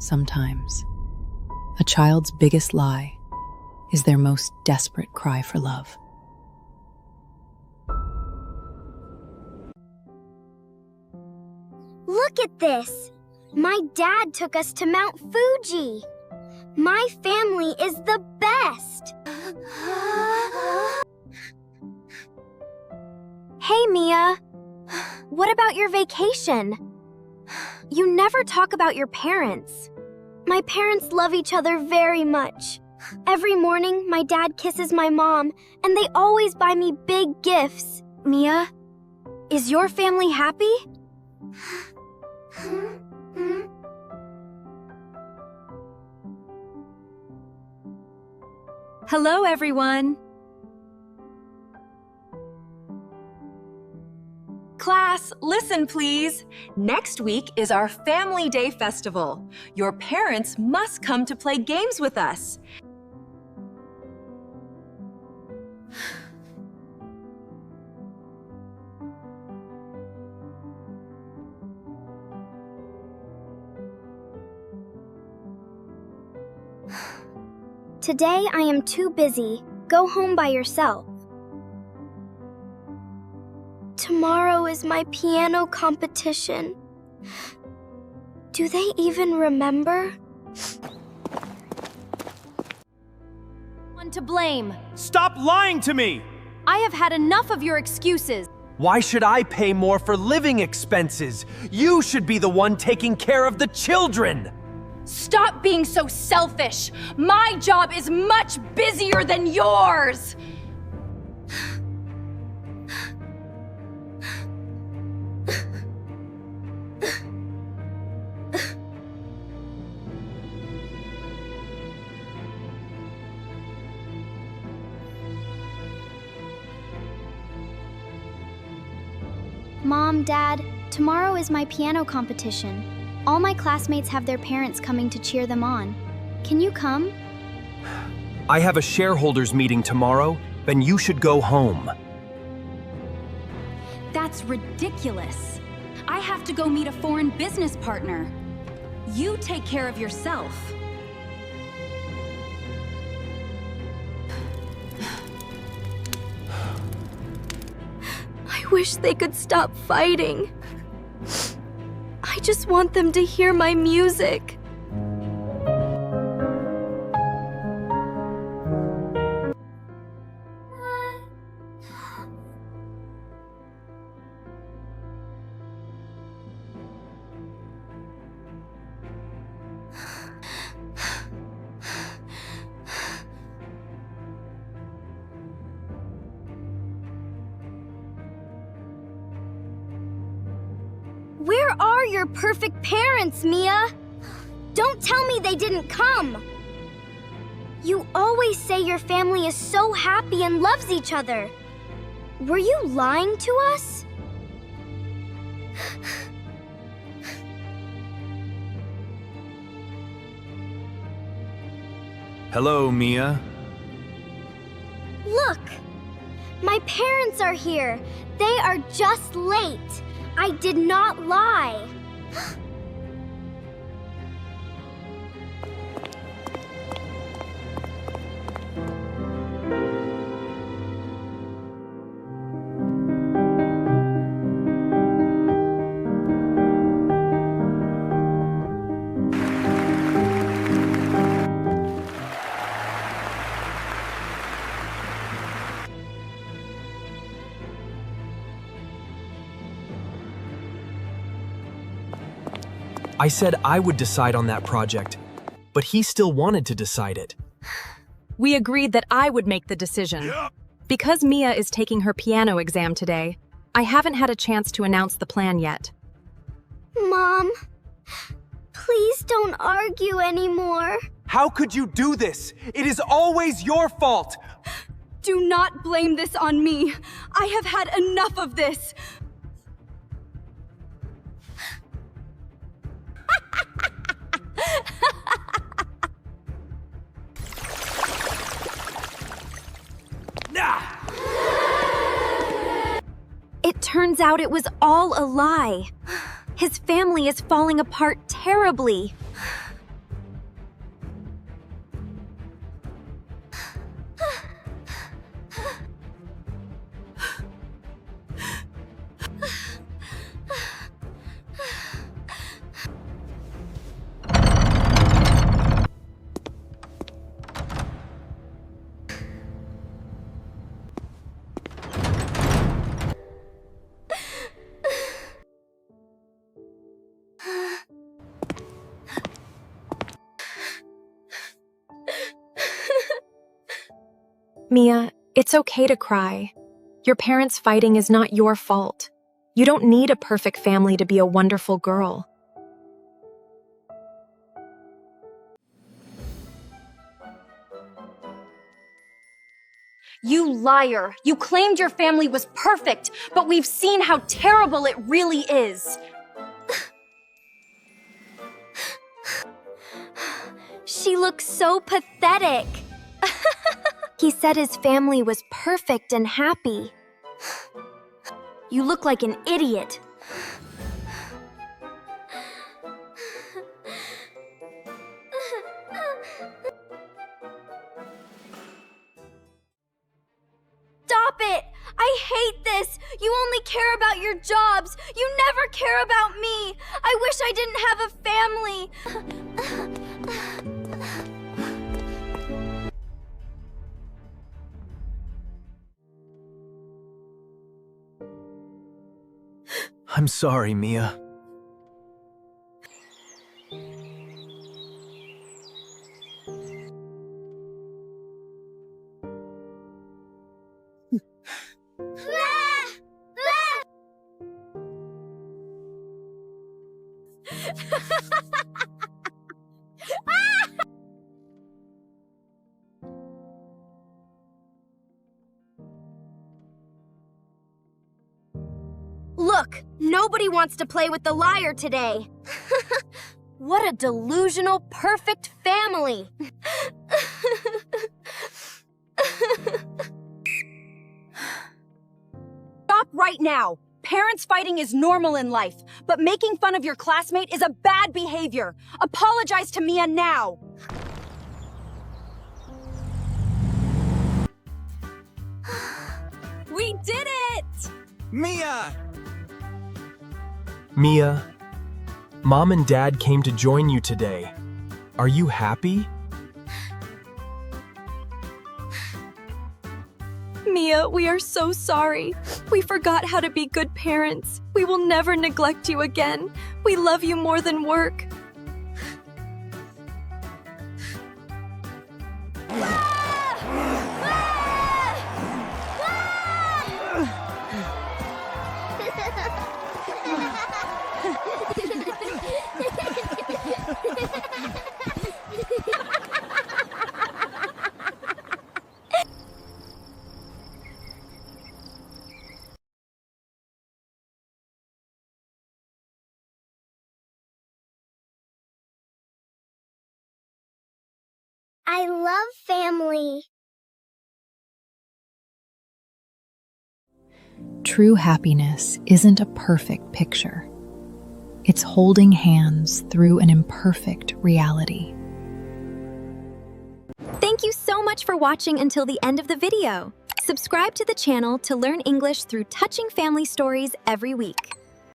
Sometimes, a child's biggest lie is their most desperate cry for love. Look at this! My dad took us to Mount Fuji! My family is the best! Hey, Mia. What about your vacation? You never talk about your parents. My parents love each other very much. Every morning, my dad kisses my mom, and they always buy me big gifts. Mia, is your family happy? Hello, everyone. Class, listen please. Next week is our Family Day Festival. Your parents must come to play games with us. Today I am too busy. Go home by yourself. Tomorrow is my piano competition. Do they even remember? One to blame. Stop lying to me! I have had enough of your excuses. Why should I pay more for living expenses? You should be the one taking care of the children! Stop being so selfish. My job is much busier than yours. Mom, Dad, tomorrow is my piano competition. All my classmates have their parents coming to cheer them on. Can you come? I have a shareholders meeting tomorrow, then you should go home. That's ridiculous. I have to go meet a foreign business partner. You take care of yourself. I wish they could stop fighting. I just want them to hear my music. Where are your perfect parents, Mia? Don't tell me they didn't come. You always say your family is so happy and loves each other. Were you lying to us? Hello, Mia. Look! My parents are here. They are just late. I did not lie. I said I would decide on that project, but he still wanted to decide it. We agreed that I would make the decision. Because Mia is taking her piano exam today, I haven't had a chance to announce the plan yet. Mom, please don't argue anymore. How could you do this? It is always your fault! Do not blame this on me. I have had enough of this. It turns out it was all a lie. His family is falling apart terribly. Mia, it's okay to cry. Your parents fighting is not your fault. You don't need a perfect family to be a wonderful girl. You liar! You claimed your family was perfect, but we've seen how terrible it really is. She looks so pathetic. He said his family was perfect and happy. You look like an idiot. Stop it! I hate this! You only care about your jobs! You never care about me! I wish I didn't have a family! I'm sorry, Mia. Look, nobody wants to play with the liar today. What a delusional, perfect family. Stop right now! Parents fighting is normal in life, but making fun of your classmate is a bad behavior. Apologize to Mia now! We did it! Mia! Mia, Mom and Dad came to join you today. Are you happy? Mia, we are so sorry. We forgot how to be good parents. We will never neglect you again. We love you more than work. I love family. True happiness isn't a perfect picture. It's holding hands through an imperfect reality. Thank you so much for watching until the end of the video. Subscribe to the channel to learn English through touching family stories every week.